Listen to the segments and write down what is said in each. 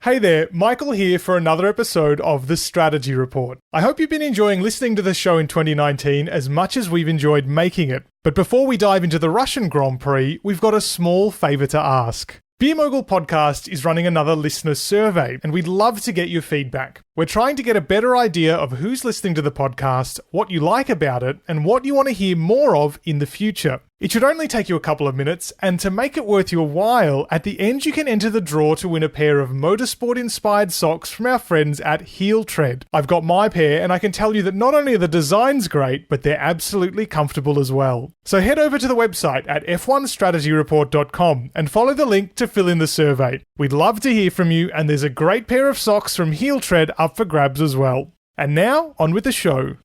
Hey there, Michael here for another episode of The Strategy Report. I hope you've been enjoying listening to the show in 2019 as much as we've enjoyed making it. But before we dive into the Russian Grand Prix, we've got a small favour to ask. Beer Mogul Podcast is running another listener survey, and we'd love to get your feedback. We're trying to get a better idea of who's listening to the podcast, what you like about it, and what you want to hear more of in the future. It should only take you a couple of minutes, and to make it worth your while, at the end you can enter the draw to win a pair of motorsport-inspired socks from our friends at Heel Tread. I've got my pair, and I can tell you that not only are the designs great, but they're absolutely comfortable as well. So head over to the website at f1strategyreport.com and follow the link to fill in the survey. We'd love to hear from you, and there's a great pair of socks from Heel Tread up for grabs as well. And now, on with the show.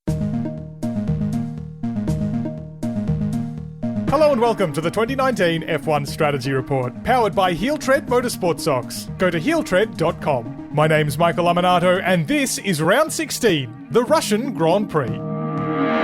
Hello and welcome to the 2019 F1 Strategy Report, powered by Heel Tread Motorsport Socks. Go to heeltread.com. My name's Michael Lamonato, and this is round 16, the Russian Grand Prix.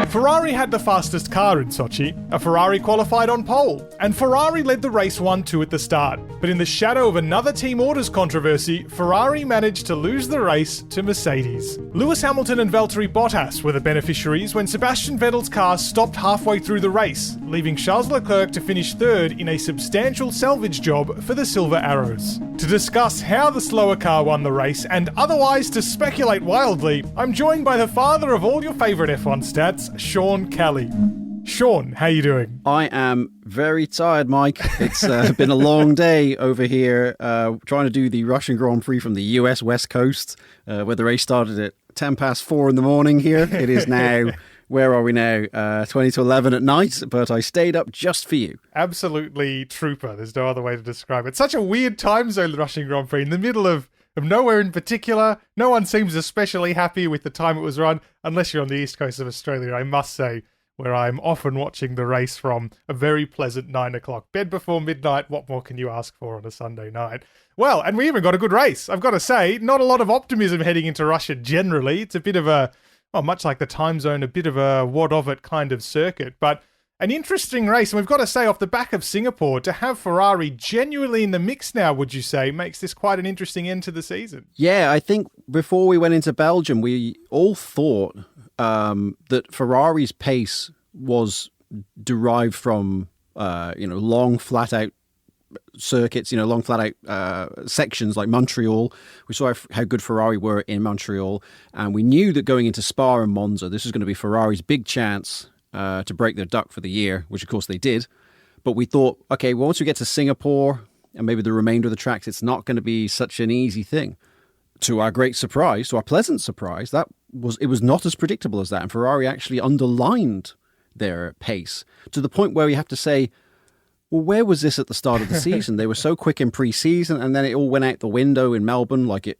Ferrari had the fastest car in Sochi, a Ferrari qualified on pole, and Ferrari led the race 1-2 at the start. But in the shadow of another team orders controversy, Ferrari managed to lose the race to Mercedes. Lewis Hamilton and Valtteri Bottas were the beneficiaries when Sebastian Vettel's car stopped halfway through the race, leaving Charles Leclerc to finish third in a substantial salvage job for the Silver Arrows. To discuss how the slower car won the race, and otherwise to speculate wildly, I'm joined by the father of all your favourite F1 stats, Sean Kelly. Sean, how you doing? I am very tired, Mike. It's been a long day over here trying to do the Russian Grand Prix from the US West Coast, where the race started at 10 past 4 in the morning here. It is now, where are we now? 20 to 11 at night, but I stayed up just for you. Absolutely trooper. There's no other way to describe it. Such a weird time zone, the Russian Grand Prix, in the middle of nowhere in particular. No one seems especially happy with the time it was run, unless you're on the east coast of Australia, I must say, where I'm often watching the race from a very pleasant 9 o'clock. Bed before midnight, what more can you ask for on a Sunday night? Well, and we even got a good race. I've got to say, not a lot of optimism heading into Russia generally. It's a bit of a, well, much like the time zone, a bit of a what of it kind of circuit, but an interesting race. And we've got to say, off the back of Singapore, to have Ferrari genuinely in the mix now, would you say, makes this quite an interesting end to the season? Yeah, I think before we went into Belgium, we all thought that Ferrari's pace was derived from, long flat-out circuits, long flat-out sections like Montreal. We saw how good Ferrari were in Montreal, and we knew that going into Spa and Monza, this was going to be Ferrari's big chance to break their duck for the year, which of course they did. But we thought, okay, well, once we get to Singapore and maybe the remainder of the tracks, it's not going to be such an easy thing. To our great surprise, to our pleasant surprise, it was not as predictable as that. And Ferrari actually underlined their pace to the point where we have to say, well, where was this at the start of the season? They were so quick in pre-season, and then it all went out the window in Melbourne, like it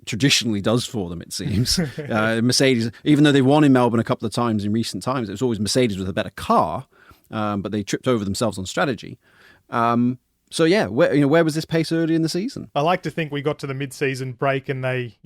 traditionally does for them, it seems. Mercedes, even though they won in Melbourne a couple of times in recent times, it was always Mercedes with a better car, but they tripped over themselves on strategy. So yeah, where was this pace early in the season? I like to think we got to the mid-season break and they,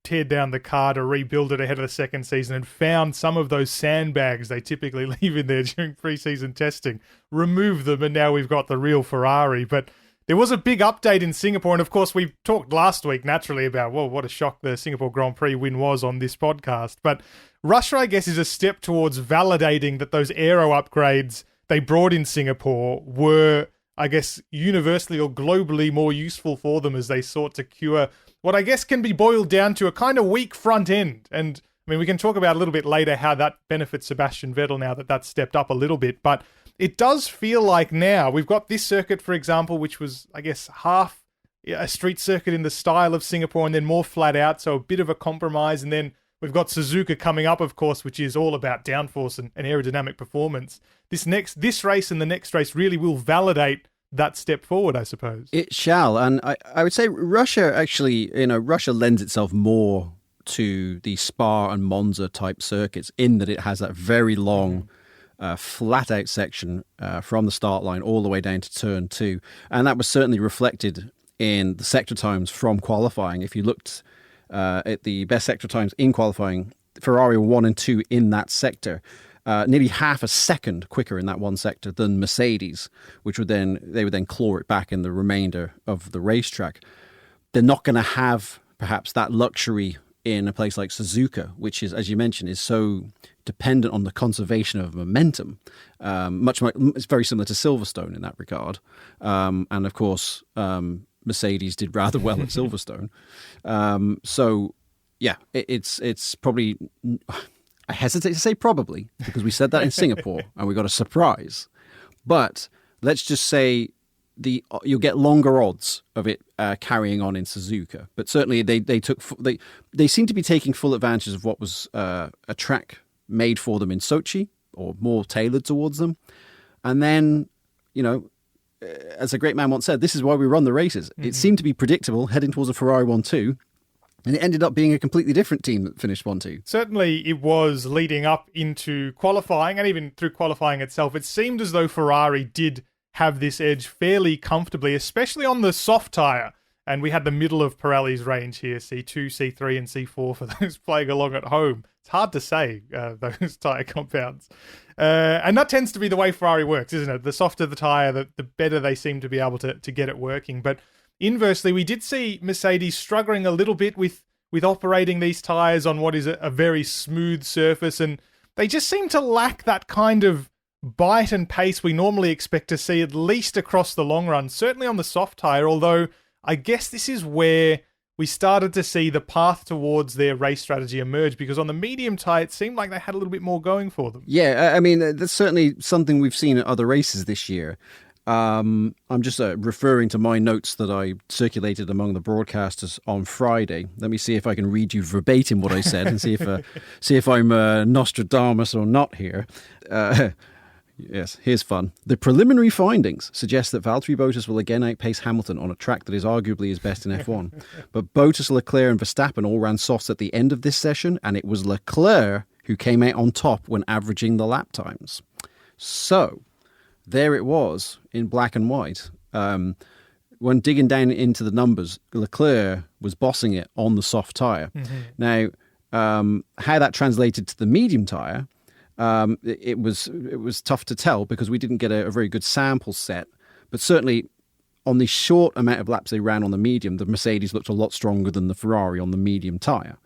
teared down the car to rebuild it ahead of the second season and found some of those sandbags they typically leave in there during pre-season testing, remove them, and now we've got the real Ferrari. But there was a big update in Singapore, and of course we talked last week naturally about, well, what a shock the Singapore Grand Prix win was on this podcast. But Russia, I guess, is a step towards validating that those aero upgrades they brought in Singapore were, I guess, universally or globally more useful for them as they sought to cure what I guess can be boiled down to a kind of weak front end. And I mean, we can talk about a little bit later how that benefits Sebastian Vettel now that that's stepped up a little bit. But it does feel like now we've got this circuit, for example, which was, I guess, half a street circuit in the style of Singapore and then more flat out. So a bit of a compromise. And then we've got Suzuka coming up, of course, which is all about downforce and aerodynamic performance. This race and the next race really will validate that step forward, I suppose. It shall. And I would say Russia actually, Russia lends itself more to the Spa and Monza type circuits in that it has that very long, flat out section from the start line all the way down to turn 2. And that was certainly reflected in the sector times from qualifying. If you looked at the best sector times in qualifying, Ferrari were 1 and 2 in that sector. Nearly half a second quicker in that one sector than Mercedes, which would then claw it back in the remainder of the racetrack. they're not going to have perhaps that luxury in a place like Suzuka, which is, as you mentioned, is so dependent on the conservation of momentum. It's very similar to Silverstone in that regard. And of course, Mercedes did rather well at Silverstone. So yeah, it's probably, I hesitate to say probably, because we said that in Singapore and we got a surprise. But let's just say you'll get longer odds of it carrying on in Suzuka. But certainly they seem to be taking full advantage of what was a track made for them in Sochi, or more tailored towards them. And then, as a great man once said, this is why we run the races. Mm-hmm. It seemed to be predictable heading towards a Ferrari 1-2. And it ended up being a completely different team that finished 1-2. Certainly it was leading up into qualifying, and even through qualifying itself. It seemed as though Ferrari did have this edge fairly comfortably, especially on the soft tyre. And we had the middle of Pirelli's range here, C2, C3, and C4 for those playing along at home. It's hard to say, those tyre compounds. And that tends to be the way Ferrari works, isn't it? The softer the tyre, the better they seem to be able to get it working. But inversely, we did see Mercedes struggling a little bit with operating these tyres on what is a very smooth surface, and they just seem to lack that kind of bite and pace we normally expect to see, at least across the long run, certainly on the soft tyre, although I guess this is where we started to see the path towards their race strategy emerge, because on the medium tyre, it seemed like they had a little bit more going for them. Yeah, I mean, that's certainly something we've seen at other races this year. I'm just referring to my notes that I circulated among the broadcasters on Friday. Let me see if I can read you verbatim what I said and see if I'm Nostradamus or not here. Yes, here's fun. The preliminary findings suggest that Valtteri Bottas will again outpace Hamilton on a track that is arguably his best in F1. But Bottas, Leclerc and Verstappen all ran softs at the end of this session, and it was Leclerc who came out on top when averaging the lap times. So there it was in black and white. When digging down into the numbers, Leclerc was bossing it on the soft tyre. Mm-hmm. Now, how that translated to the medium tyre, it was tough to tell because we didn't get a very good sample set. But certainly on the short amount of laps they ran on the medium, the Mercedes looked a lot stronger than the Ferrari on the medium tyre.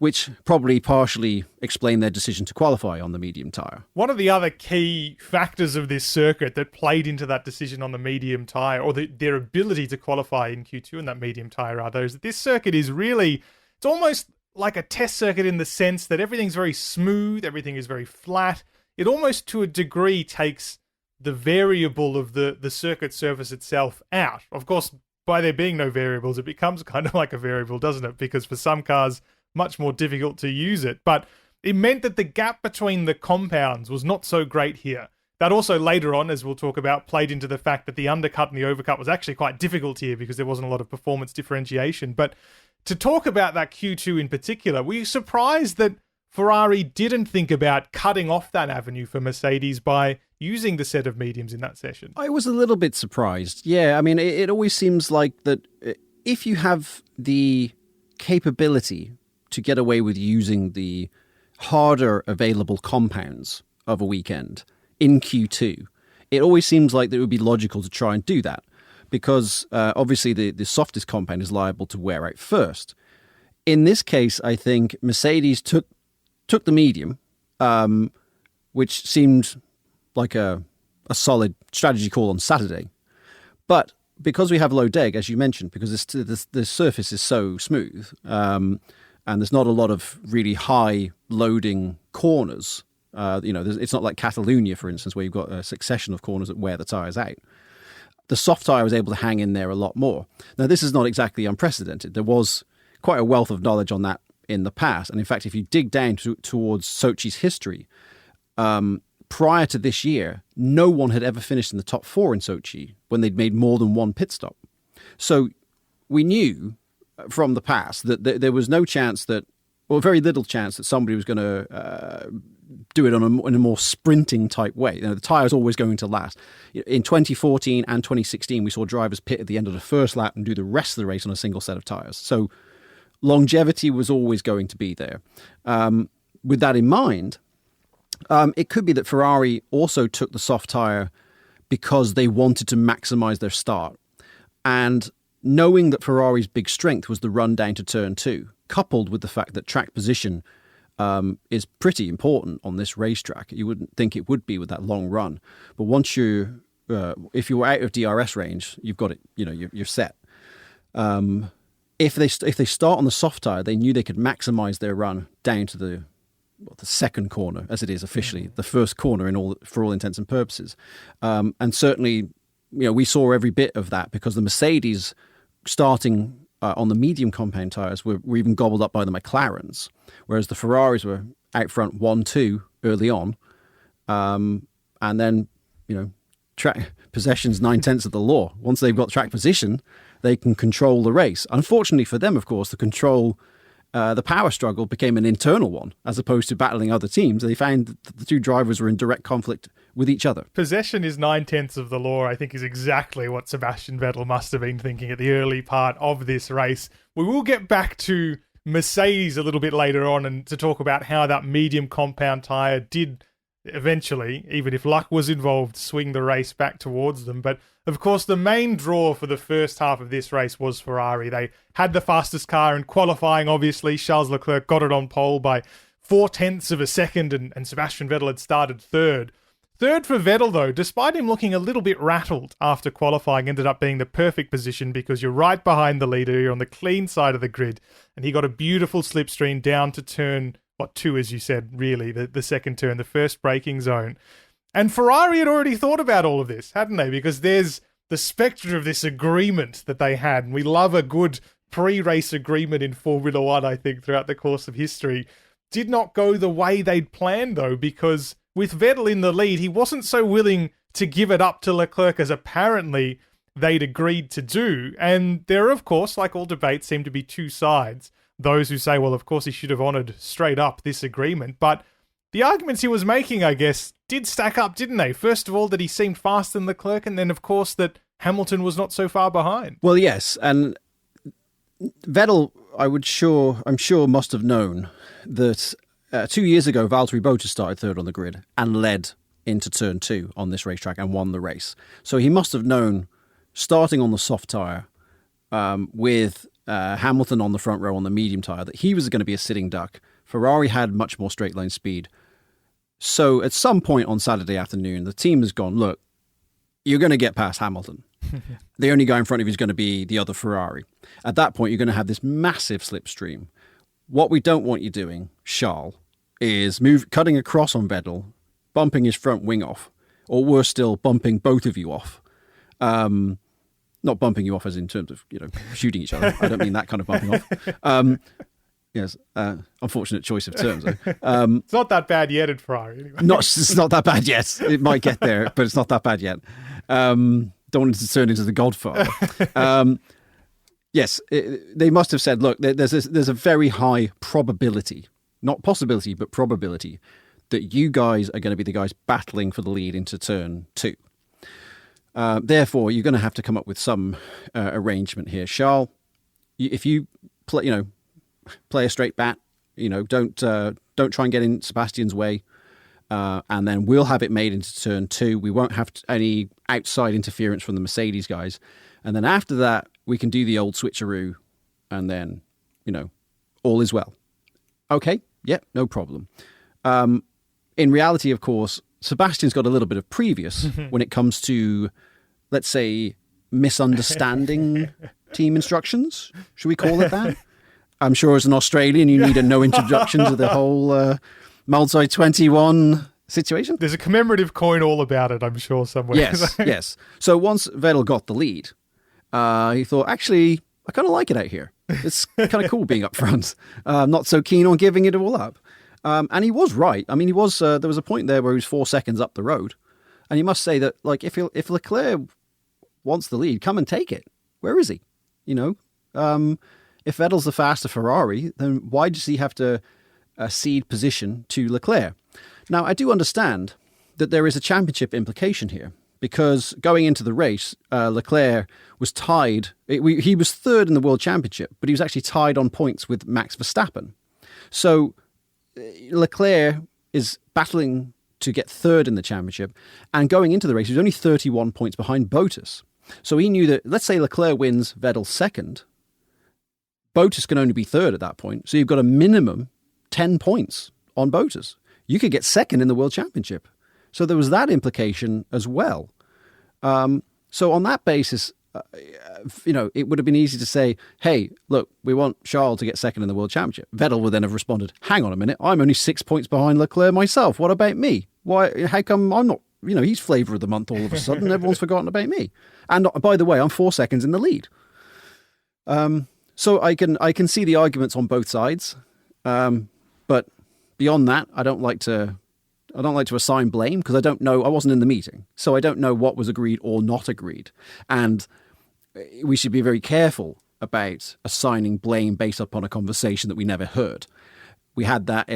Which probably partially explained their decision to qualify on the medium tyre. One of the other key factors of this circuit that played into that decision on the medium tyre, or their ability to qualify in Q2 in that medium tyre rather, is that this circuit is really, it's almost like a test circuit in the sense that everything's very smooth, everything is very flat. It almost to a degree takes the variable of the circuit surface itself out. Of course, by there being no variables, it becomes kind of like a variable, doesn't it? Because for some cars, much more difficult to use it. But it meant that the gap between the compounds was not so great here. That also later on, as we'll talk about, played into the fact that the undercut and the overcut was actually quite difficult here because there wasn't a lot of performance differentiation. But to talk about that Q2 in particular, were you surprised that Ferrari didn't think about cutting off that avenue for Mercedes by using the set of mediums in that session? I was a little bit surprised. Yeah, I mean, it always seems like that if you have the capability to get away with using the harder available compounds of a weekend in Q2, it always seems like that it would be logical to try and do that because obviously the softest compound is liable to wear out first. In this case, I think Mercedes took the medium, which seemed like a solid strategy call on Saturday. But because we have low deg, as you mentioned, because the surface is so smooth, and there's not a lot of really high loading corners, it's not like Catalonia, for instance, where you've got a succession of corners that wear the tyres out. The soft tyre was able to hang in there a lot more. Now, this is not exactly unprecedented. There was quite a wealth of knowledge on that in the past. And in fact, if you dig down towards Sochi's history, prior to this year, no one had ever finished in the top 4 in Sochi when they'd made more than one pit stop. So we knew from the past that there was no chance that, or very little chance that somebody was going to do it in a more sprinting type way. The tyre is always going to last. In 2014 and 2016, we saw drivers pit at the end of the first lap and do the rest of the race on a single set of tyres. So longevity was always going to be there. With that in mind, it could be that Ferrari also took the soft tyre because they wanted to maximise their start. And knowing that Ferrari's big strength was the run down to turn 2, coupled with the fact that track position is pretty important on this racetrack. You wouldn't think it would be with that long run, but once if you were out of DRS range, you've got it. You're set. If they start on the soft tire, they knew they could maximize their run down to the second corner, as it is officially, the first corner for all intents and purposes. And certainly, we saw every bit of that because the Mercedes starting on the medium compound tires were even gobbled up by the McLarens, whereas the Ferraris were out front 1-2 early on. And then, track possession's 9/10 of the law. Once they've got track position, they can control the race. Unfortunately for them, of course, the power struggle became an internal one as opposed to battling other teams. They found that the two drivers were in direct conflict with each other. Possession is 9/10 of the law, I think, is exactly what Sebastian Vettel must have been thinking at the early part of this race. We will get back to Mercedes a little bit later on and to talk about how that medium compound tyre did eventually, even if luck was involved, swing the race back towards them. But of course, the main draw for the first half of this race was Ferrari. They had the fastest car in qualifying, obviously. Charles Leclerc got it on pole by 0.4 of a second, and Sebastian Vettel had started third. Third for Vettel, though, despite him looking a little bit rattled after qualifying, ended up being the perfect position because you're right behind the leader, you're on the clean side of the grid, and he got a beautiful slipstream down to turn 2, as you said, really, the second turn, the first braking zone. And Ferrari had already thought about all of this, hadn't they? Because there's the spectre of this agreement that they had. And we love a good pre-race agreement in Formula One, I think, throughout the course of history. Did not go the way they'd planned, though, because with Vettel in the lead, he wasn't so willing to give it up to Leclerc as apparently they'd agreed to do. And there, of course, like all debates, seem to be two sides. Those who say, well, of course, he should have honoured straight up this agreement. But the arguments he was making, I guess, did stack up, didn't they? First of all, that he seemed faster than Leclerc, and then, of course, that Hamilton was not so far behind. Well, yes, and Vettel, I'm sure, must have known that 2 years ago, Valtteri Bottas started third on the grid and led into turn 2 on this racetrack and won the race. So he must have known, starting on the soft tyre with Hamilton on the front row on the medium tyre, that he was going to be a sitting duck. Ferrari had much more straight line speed. So at some point on Saturday afternoon, the team has gone, look, you're going to get past Hamilton. The only guy in front of you is going to be the other Ferrari. At that point, you're going to have this massive slipstream. What we don't want you doing, Charles, is cutting across on Vettel, bumping his front wing off, or worse still, bumping both of you off. Not bumping you off as in terms of, shooting each other. I don't mean that kind of bumping off. Yes, unfortunate choice of terms. It's not that bad yet at Ferrari, anyway. It's not that bad yet. It might get there, but it's not that bad yet. Don't want it to turn into The Godfather. Yes, they must have said, look, there's a very high probability, not possibility, but probability, that you guys are going to be the guys battling for the lead into turn 2. Therefore, you're going to have to come up with some arrangement here. Charles, if you play a straight bat, don't try and get in Sebastian's way, and then we'll have it made into turn 2. We won't have any outside interference from the Mercedes guys, and then after that, we can do the old switcheroo, and then, all is well. Okay, yep, no problem. In reality, of course, Sebastian's got a little bit of previous when it comes to, let's say, misunderstanding team instructions. Should we call it that? I'm sure as an Australian, you need a no introduction to the whole Multi 21 situation. There's a commemorative coin all about it, I'm sure, somewhere. Yes. So once Vettel got the lead, he thought, actually, I kind of like it out here. It's kind of cool being up front. I'm not so keen on giving it all up. And he was right. I mean, there was a point there where he was 4 seconds up the road. And you must say that, like, if Leclerc wants the lead, come and take it. Where is he? If Vettel's the faster Ferrari, then why does he have to cede position to Leclerc? Now, I do understand that there is a championship implication here, because going into the race, Leclerc was tied. He was third in the World Championship, but he was actually tied on points with Max Verstappen. So Leclerc is battling to get third in the championship, and going into the race, he was only 31 points behind Bottas. So he knew that, let's say Leclerc wins, Vettel second, Bottas can only be third at that point. So you've got a minimum 10 points on Bottas. You could get second in the World Championship. So there was that implication as well. So on that basis, it would have been easy to say, hey, look, we want Charles to get second in the World Championship. Vettel would then have responded, hang on a minute, I'm only 6 points behind Leclerc myself. What about me? Why? How come I'm not, he's flavour of the month all of a sudden. Everyone's forgotten about me. And by the way, I'm 4 seconds in the lead. So I can see the arguments on both sides. But beyond that, I don't like to assign blame because I don't know. I wasn't in the meeting, so I don't know what was agreed or not agreed. And we should be very careful about assigning blame based upon a conversation that we never heard. We had that,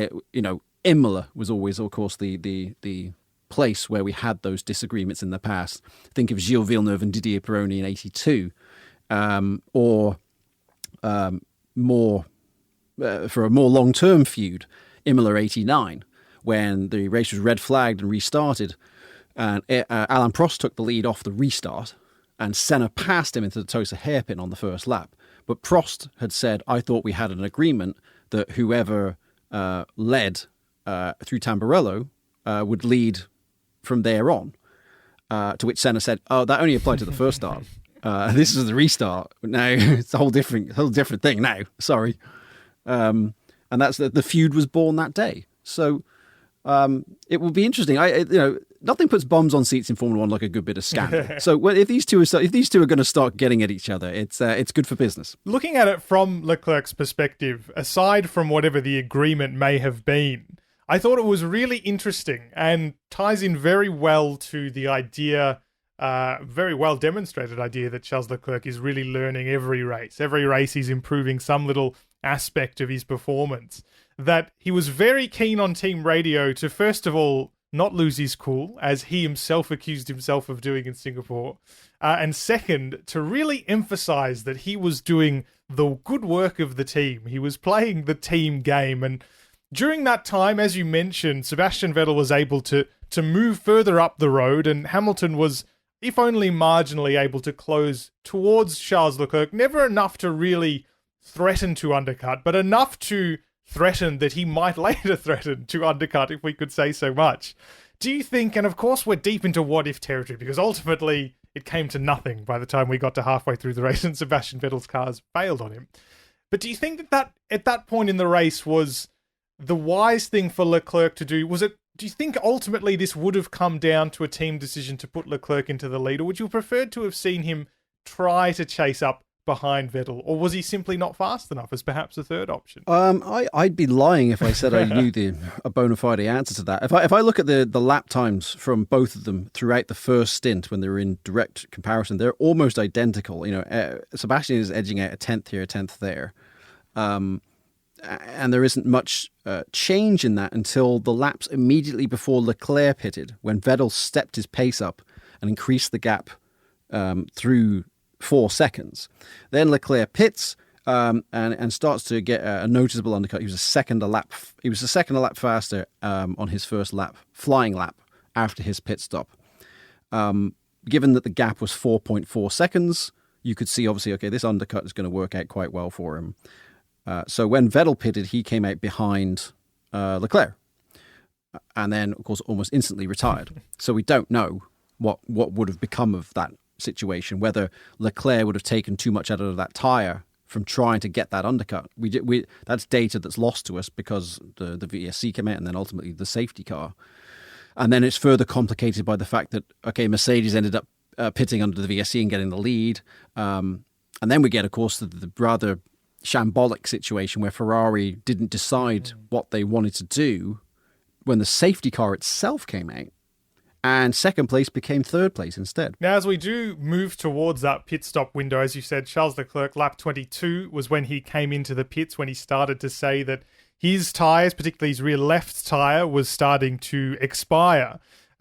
Imola was always, of course, the place where we had those disagreements in the past. Think of Gilles Villeneuve and Didier Pironi in '82, or for a more long-term feud, Imola '89, when the race was red flagged and restarted, and Alain Prost took the lead off the restart, and Senna passed him into the Tosa hairpin on the first lap. But Prost had said, I thought we had an agreement that whoever led through Tamburello would lead from there on. To which Senna said, oh, that only applied to the first start. This is the restart. Now it's a whole different thing now. Sorry. And that's the feud was born that day. So it will be interesting. Nothing puts bums on seats in Formula One like a good bit of scandal. So if these two are going to start getting at each other, it's good for business. Looking at it from Leclerc's perspective, aside from whatever the agreement may have been, I thought it was really interesting and ties in very well to the idea, very well demonstrated idea that Charles Leclerc is really learning every race. Every race he's improving some little aspect of his performance. That he was very keen on team radio to, first of all, not lose his cool, as he himself accused himself of doing in Singapore. And second, to really emphasize that he was doing the good work of the team. He was playing the team game. And during that time, as you mentioned, Sebastian Vettel was able to move further up the road, and Hamilton was, if only marginally, able to close towards Charles Leclerc. Never enough to really threaten to undercut, but enough to threaten that he might later threaten to undercut, if we could say so much. Do you think, and of course we're deep into what-if territory, because ultimately it came to nothing by the time we got to halfway through the race and Sebastian Vettel's cars failed on him. But do you think that at that point in the race was the wise thing for Leclerc to do? Do you think ultimately this would have come down to a team decision to put Leclerc into the lead, or would you have preferred to have seen him try to chase up behind Vettel, or was he simply not fast enough as perhaps a third option? I'd be lying if I said I knew a bona fide answer to that. If I look at the lap times from both of them throughout the first stint when they were in direct comparison, they're almost identical. Sebastian is edging out a tenth here, a tenth there, and there isn't much change in that until the laps immediately before Leclerc pitted, when Vettel stepped his pace up and increased the gap through 4 seconds. Then Leclerc pits and starts to get a noticeable undercut. He was a second a lap faster on his first lap, flying lap, after his pit stop. Given that the gap was 4.4 seconds, you could see obviously, okay, this undercut is going to work out quite well for him. So when Vettel pitted, he came out behind Leclerc, and then of course almost instantly retired. So we don't know what would have become of that situation, whether Leclerc would have taken too much out of that tyre from trying to get that undercut. That's data that's lost to us because the VSC came out and then ultimately the safety car. And then it's further complicated by the fact that, okay, Mercedes ended up pitting under the VSC and getting the lead. And then we get, of course, the rather shambolic situation where Ferrari didn't decide what they wanted to do when the safety car itself came out. And second place became third place instead. Now, as we do move towards that pit stop window, as you said, Charles Leclerc, lap 22 was when he came into the pits, when he started to say that his tyres, particularly his rear left tyre, was starting to expire.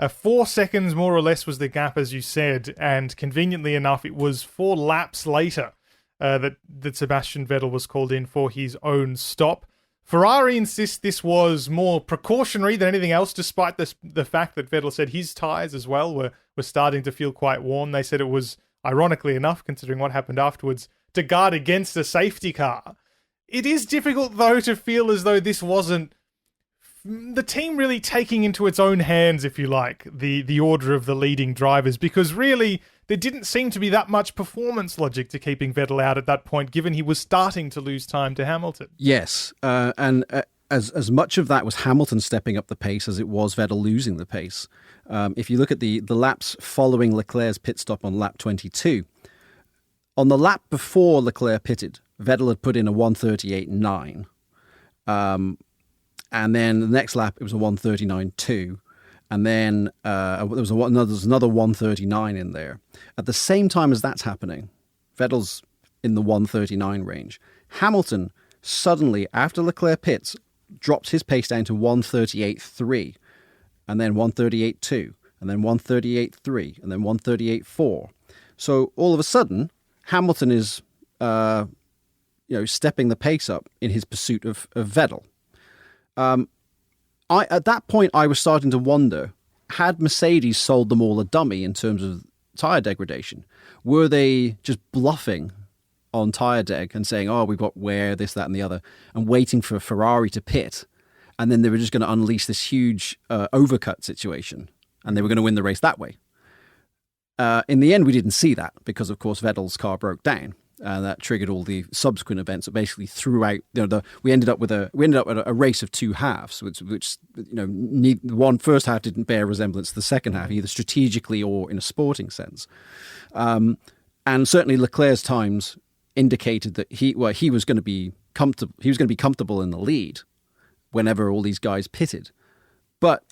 4 seconds more or less was the gap, as you said, and conveniently enough, it was 4 laps later that Sebastian Vettel was called in for his own stop. Ferrari insists this was more precautionary than anything else, despite the fact that Vettel said his tyres as well were starting to feel quite warm. They said it was ironically enough, considering what happened afterwards, to guard against a safety car. It is difficult, though, to feel as though this wasn't the team really taking into its own hands, if you like, the order of the leading drivers, because really there didn't seem to be that much performance logic to keeping Vettel out at that point, given he was starting to lose time to Hamilton. Yes, and as much of that was Hamilton stepping up the pace as it was Vettel losing the pace. If you look at the laps following Leclerc's pit stop on lap 22, on the lap before Leclerc pitted, Vettel had put in a 1:38.9. And then the next lap, it was a 1:39.2. And then there was another 1:39 in there. At the same time as that's happening, Vettel's in the 1:39 range. Hamilton suddenly, after Leclerc pits, drops his pace down to 1:38.3, and then 1:38.2, and then 1:38.3, and then 1:38.4. So all of a sudden, Hamilton is stepping the pace up in his pursuit of Vettel. At that point, I was starting to wonder, had Mercedes sold them all a dummy in terms of tyre degradation? Were they just bluffing on tyre deg and saying, oh, we've got wear, this, that, and the other, and waiting for Ferrari to pit, and then they were just going to unleash this huge overcut situation, and they were going to win the race that way? In the end, we didn't see that because, of course, Vettel's car broke down. That triggered all the subsequent events that basically threw out. We ended up with a race of two halves, which one first half didn't bear resemblance to the second half, either strategically or in a sporting sense. And certainly Leclerc's times indicated that he was going to be comfortable. He was going to be comfortable in the lead whenever all these guys pitted, but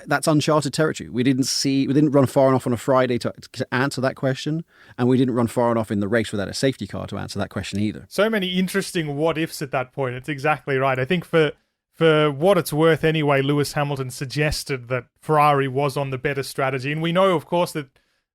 that's uncharted territory. We didn't run far enough on a Friday to answer that question, and we didn't run far enough in the race without a safety car to answer that question either. So many interesting what-ifs at that point. It's exactly right. I think for what it's worth anyway, Lewis Hamilton suggested that Ferrari was on the better strategy, and we know, of course, that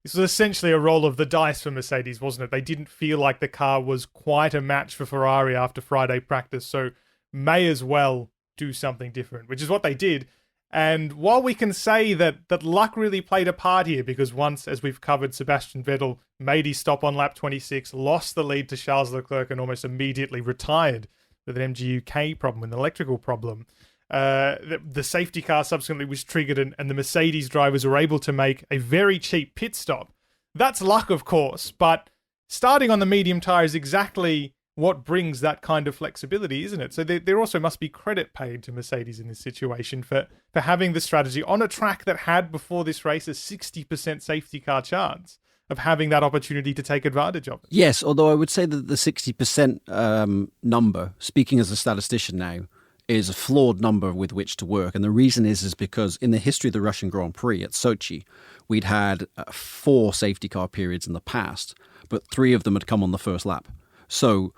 this was essentially a roll of the dice for Mercedes, wasn't it? They didn't feel like the car was quite a match for Ferrari after Friday practice, so may as well do something different, which is what they did. And while we can say that luck really played a part here, because once, as we've covered, Sebastian Vettel made his stop on lap 26, lost the lead to Charles Leclerc, and almost immediately retired with an MGU-K problem, an electrical problem. The safety car subsequently was triggered, and the Mercedes drivers were able to make a very cheap pit stop. That's luck, of course, but starting on the medium tyre is exactly what brings that kind of flexibility, isn't it? So there also must be credit paid to Mercedes in this situation for having the strategy on a track that had, before this race, a 60% safety car chance of having that opportunity to take advantage of it. Yes, although I would say that the 60% number, speaking as a statistician now, is a flawed number with which to work. And the reason is because in the history of the Russian Grand Prix at Sochi, we'd had 4 safety car periods in the past, but 3 of them had come on the first lap. So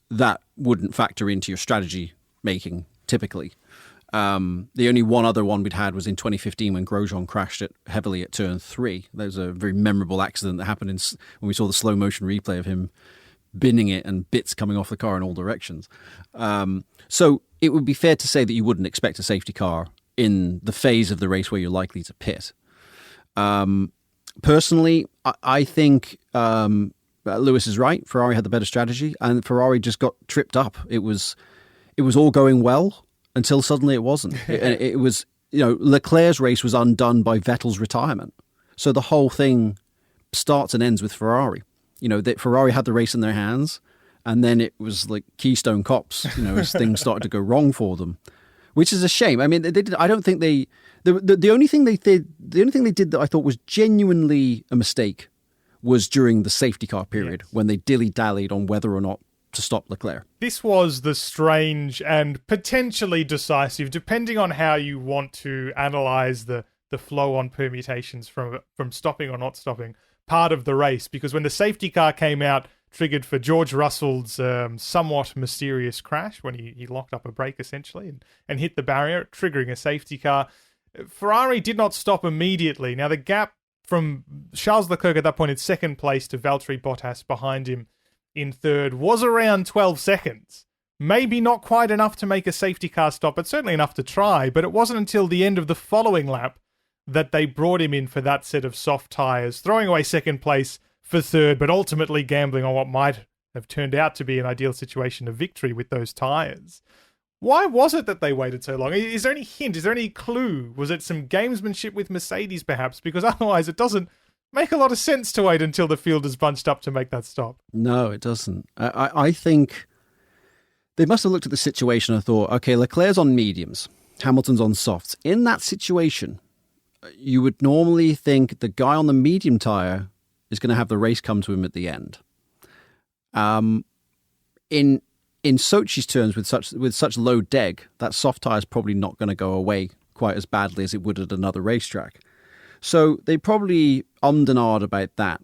that wouldn't factor into your strategy making typically. The only one other one we'd had was in 2015 when Grosjean crashed it heavily at turn 3. There was a very memorable accident that happened when we saw the slow motion replay of him binning it and bits coming off the car in all directions. So it would be fair to say that you wouldn't expect a safety car in the phase of the race where you're likely to pit. Personally, I think Lewis is right. Ferrari had the better strategy, and Ferrari just got tripped up. It was all going well until suddenly it wasn't. It was, Leclerc's race was undone by Vettel's retirement. So the whole thing starts and ends with Ferrari. That Ferrari had the race in their hands, and then it was like Keystone Cops, as things started to go wrong for them, which is a shame. I mean, they did. I don't think they. The only thing they did that I thought was genuinely a mistake was during the safety car period, when they dilly-dallied on whether or not to stop Leclerc. This was the strange and potentially decisive, depending on how you want to analyse the flow-on permutations from stopping or not stopping, part of the race. Because when the safety car came out, triggered for George Russell's somewhat mysterious crash, when he locked up a brake, essentially, and hit the barrier, triggering a safety car, Ferrari did not stop immediately. Now, the gap from Charles Leclerc at that point in second place to Valtteri Bottas behind him in third was around 12 seconds. Maybe not quite enough to make a safety car stop, but certainly enough to try. But it wasn't until the end of the following lap that they brought him in for that set of soft tyres, throwing away second place for third, but ultimately gambling on what might have turned out to be an ideal situation of victory with those tyres. Why was it that they waited so long? Is there any hint? Is there any clue? Was it some gamesmanship with Mercedes, perhaps? Because otherwise it doesn't make a lot of sense to wait until the field is bunched up to make that stop. No, it doesn't. I think they must have looked at the situation and thought, okay, Leclerc's on mediums, Hamilton's on softs. In that situation, you would normally think the guy on the medium tyre is going to have the race come to him at the end. In Sochi's terms, with such low deg, that soft tyre is probably not going to go away quite as badly as it would at another racetrack. So they probably ummed and ahed about that.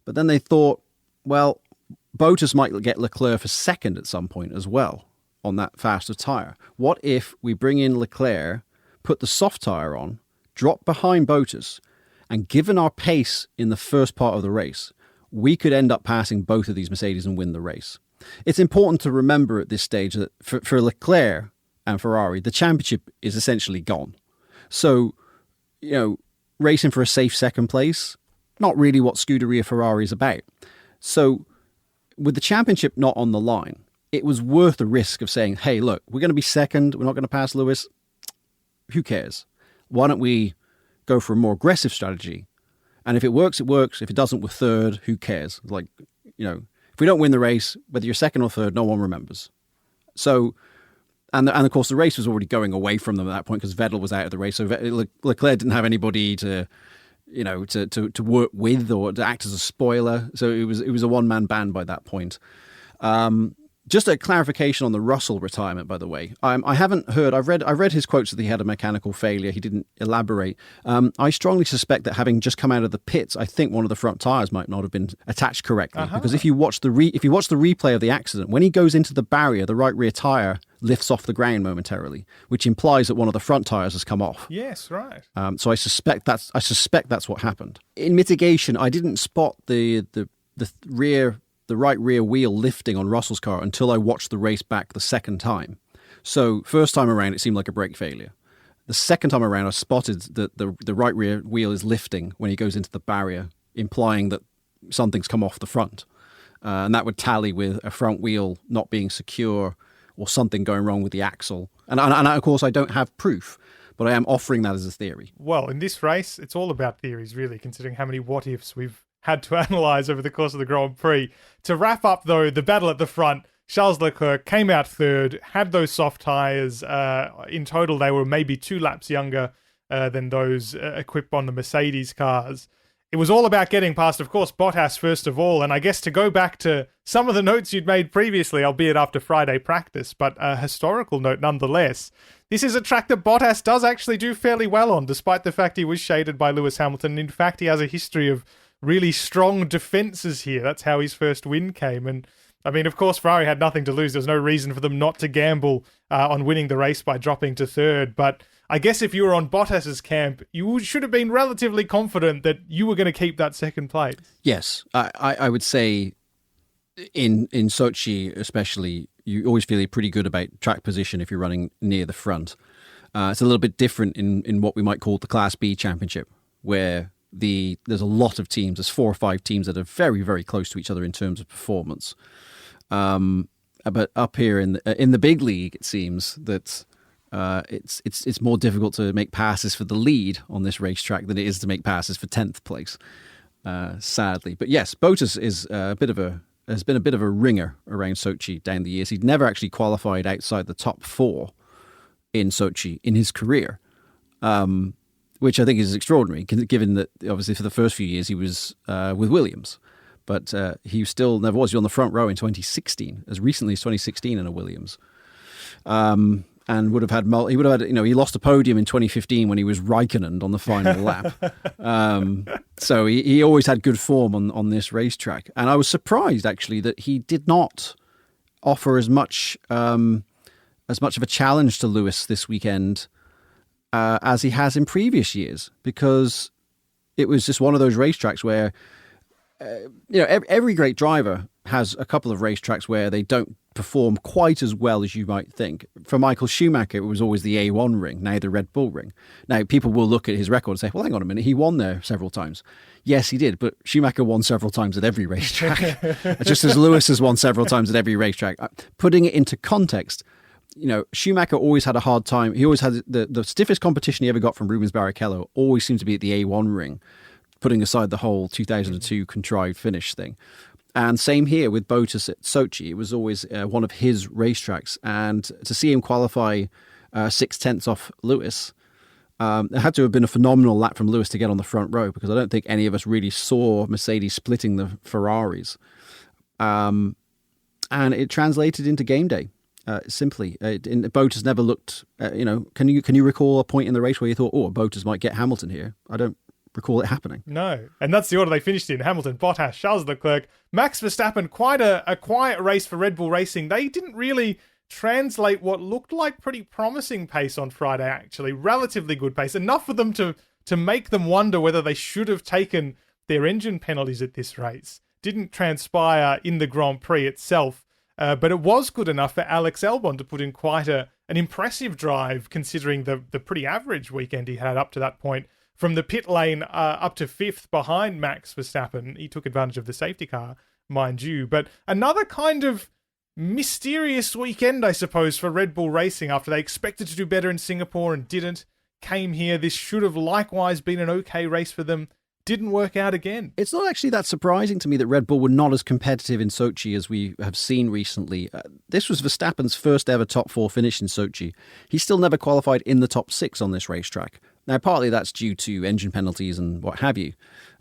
But then they thought, well, Bottas might get Leclerc for second at some point as well on that faster tyre. What if we bring in Leclerc, put the soft tyre on, drop behind Bottas, and given our pace in the first part of the race, we could end up passing both of these Mercedes and win the race. It's important to remember at this stage that for Leclerc and Ferrari, the championship is essentially gone. So, racing for a safe second place, not really what Scuderia Ferrari is about. So, with the championship not on the line, it was worth the risk of saying, hey, look, we're going to be second, we're not going to pass Lewis. Who cares? Why don't we go for a more aggressive strategy? And if it works, it works. If it doesn't, we're third. Who cares? If we don't win the race, whether you're second or third, no one remembers. So, and of course, the race was already going away from them at that point because Vettel was out of the race. So Leclerc didn't have anybody to work with or to act as a spoiler. So it was a one-man band by that point. Just a clarification on the Russell retirement, by the way. I haven't heard. I've read his quotes that he had a mechanical failure. He didn't elaborate. I strongly suspect that having just come out of the pits, I think one of the front tires might not have been attached correctly. Because if you watch the replay of the accident, when he goes into the barrier, the right rear tire lifts off the ground momentarily, which implies that one of the front tires has come off. Yes, right. So I suspect that's what happened. In mitigation, I didn't spot the right rear wheel lifting on Russell's car until I watched the race back the second time. So first time around, it seemed like a brake failure. The second time around, I spotted that the right rear wheel is lifting when he goes into the barrier, implying that something's come off the front. And that would tally with a front wheel not being secure or something going wrong with the axle. And of course, I don't have proof, but I am offering that as a theory. Well, in this race, it's all about theories, really, considering how many what-ifs we've had to analyse over the course of the Grand Prix. To wrap up, though, the battle at the front, Charles Leclerc came out third, had those soft tyres. In total, they were maybe 2 laps younger than those equipped on the Mercedes cars. It was all about getting past, of course, Bottas first of all. And I guess to go back to some of the notes you'd made previously, albeit after Friday practice, but a historical note nonetheless. This is a track that Bottas does actually do fairly well on, despite the fact he was shaded by Lewis Hamilton. In fact, he has a history of really strong defences here. That's how his first win came. And I mean, of course, Ferrari had nothing to lose. There was no reason for them not to gamble on winning the race by dropping to third. But I guess if you were on Bottas's camp, you should have been relatively confident that you were going to keep that second place. Yes, I would say in Sochi especially, you always feel pretty good about track position if you're running near the front. It's a little bit different in what we might call the Class B Championship, where there's a lot of teams. There's 4 or 5 teams that are very, very close to each other in terms of performance. But up here in the big league, it seems that it's more difficult to make passes for the lead on this racetrack than it is to make passes for 10th place. Sadly, but yes, Bottas is has been a bit of a ringer around Sochi down the years. He'd never actually qualified outside the top 4 in Sochi in his career. Which I think is extraordinary, given that obviously for the first few years he was with Williams, but he still never was. He was on the front row in 2016, as recently as 2016 in a Williams, and would have had he lost a podium in 2015 when he was Raikkonen on the final lap. So he always had good form on this racetrack, and I was surprised actually that he did not offer as much of a challenge to Lewis this weekend as he has in previous years, because it was just one of those racetracks where, every great driver has a couple of racetracks where they don't perform quite as well as you might think. For Michael Schumacher, it was always the A1 ring, now the Red Bull ring. Now, people will look at his record and say, well, hang on a minute, he won there several times. Yes, he did, but Schumacher won several times at every racetrack, just as Lewis has won several times at every racetrack. Putting it into context, Schumacher always had a hard time. He always had the stiffest competition he ever got from Rubens Barrichello always seemed to be at the A1 ring, putting aside the whole 2002 contrived finish thing. And same here with Bottas at Sochi. It was always one of his racetracks. And to see him qualify 6/10 off Lewis, it had to have been a phenomenal lap from Lewis to get on the front row, because I don't think any of us really saw Mercedes splitting the Ferraris. And it translated into game day. Simply, Bottas never looked. Can you recall a point in the race where you thought, Bottas might get Hamilton here? I don't recall it happening. No, and that's the order they finished in: Hamilton, Bottas, Charles Leclerc, Max Verstappen. Quite a quiet race for Red Bull Racing. They didn't really translate what looked like pretty promising pace on Friday. Actually, relatively good pace, enough for them to make them wonder whether they should have taken their engine penalties at this race. Didn't transpire in the Grand Prix itself. But it was good enough for Alex Albon to put in quite an impressive drive, considering the pretty average weekend he had up to that point. From the pit lane up to fifth behind Max Verstappen. He took advantage of the safety car, mind you. But another kind of mysterious weekend, I suppose, for Red Bull Racing, after they expected to do better in Singapore and didn't. Came here. This should have likewise been an okay race for them. Didn't work out again. It's not actually that surprising to me that Red Bull were not as competitive in Sochi as we have seen recently. This was Verstappen's first ever top four finish in Sochi. He still never qualified in the top six on this racetrack. Now, partly that's due to engine penalties and what have you.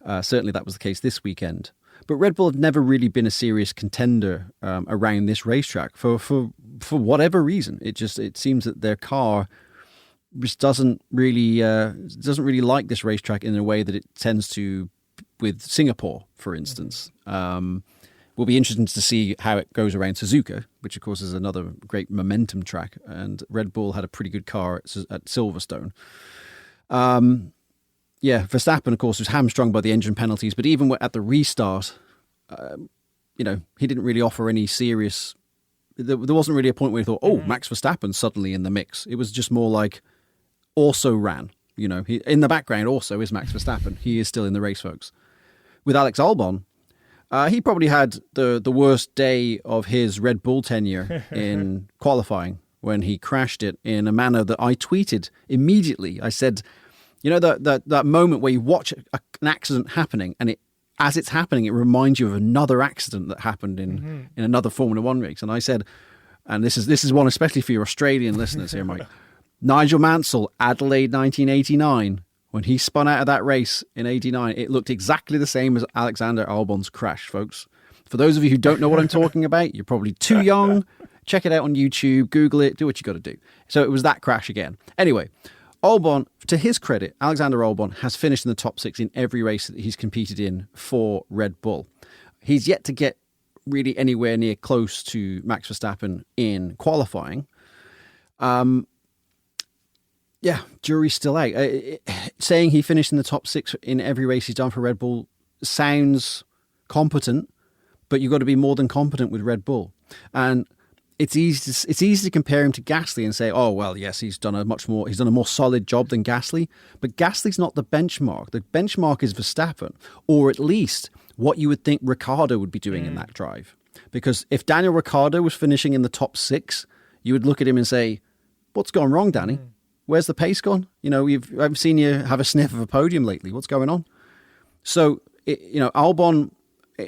Certainly that was the case this weekend. But Red Bull have never really been a serious contender around this racetrack for whatever reason. It seems that their car just doesn't really like this racetrack in a way that it tends to with Singapore, for instance. Will be interesting to see how it goes around Suzuka, which of course is another great momentum track. And Red Bull had a pretty good car at Silverstone. Verstappen, of course, was hamstrung by the engine penalties, but even at the restart, he didn't really offer any serious. There wasn't really a point where he thought, Max Verstappen suddenly in the mix. It was just more like also ran. He, in the background also is Max Verstappen. He is still in the race, folks. With Alex Albon, he probably had the worst day of his Red Bull tenure in qualifying, when he crashed it in a manner that I tweeted immediately. I said, that moment where you watch an accident happening, and as it's happening, it reminds you of another accident that happened in another Formula One race. And I said, and this is one especially for your Australian listeners here, Mike. Nigel Mansell, Adelaide 1989, when he spun out of that race in 89, it looked exactly the same as Alexander Albon's crash, folks. For those of you who don't know what I'm talking about, you're probably too young. Check it out on YouTube, Google it, do what you got to do. So it was that crash again. Anyway, Albon, to his credit, Alexander Albon has finished in the top six in every race that he's competed in for Red Bull. He's yet to get really anywhere near close to Max Verstappen in qualifying. Jury's still out. Saying he finished in the top six in every race he's done for Red Bull sounds competent, but you've got to be more than competent with Red Bull. And it's easy to compare him to Gasly and say, oh, well, yes, he's done a more solid job than Gasly. But Gasly's not the benchmark. The benchmark is Verstappen, or at least what you would think Ricciardo would be doing in that drive. Because if Daniel Ricciardo was finishing in the top six, you would look at him and say, what's gone wrong, Danny? Where's the pace gone? I've seen you have a sniff of a podium lately. What's going on? So, Albon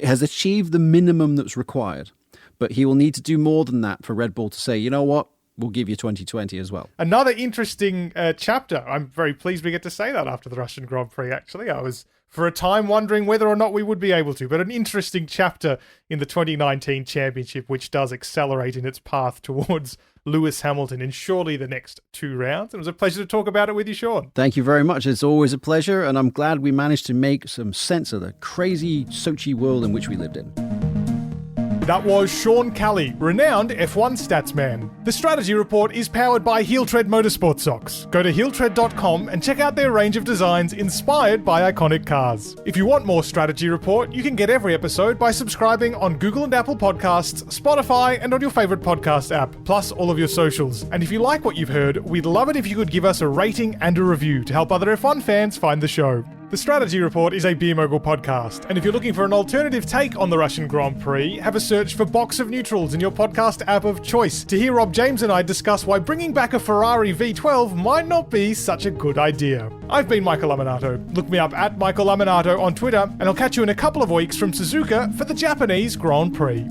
has achieved the minimum that's required. But he will need to do more than that for Red Bull to say, you know what, we'll give you 2020 as well. Another interesting chapter. I'm very pleased we get to say that after the Russian Grand Prix, actually. I was, for a time, wondering whether or not we would be able to. But an interesting chapter in the 2019 championship, which does accelerate in its path towards Lewis Hamilton in surely the next two rounds. It was a pleasure to talk about it with you, Sean. Thank you very much. It's always a pleasure. And I'm glad we managed to make some sense of the crazy Sochi world in which we lived in. That was Sean Kelly, renowned F1 statsman. The Strategy Report is powered by Heel Tread Motorsport Socks. Go to heeltread.com and check out their range of designs inspired by iconic cars. If you want more Strategy Report, you can get every episode by subscribing on Google and Apple Podcasts, Spotify, and on your favorite podcast app, plus all of your socials. And if you like what you've heard, we'd love it if you could give us a rating and a review to help other F1 fans find the show. The Strategy Report is a Beer Mogul podcast, and if you're looking for an alternative take on the Russian Grand Prix, have a search for Box of Neutrals in your podcast app of choice to hear Rob James and I discuss why bringing back a Ferrari V12 might not be such a good idea. I've been Michael Lamonato. Look me up at Michael Lamonato on Twitter, and I'll catch you in a couple of weeks from Suzuka for the Japanese Grand Prix.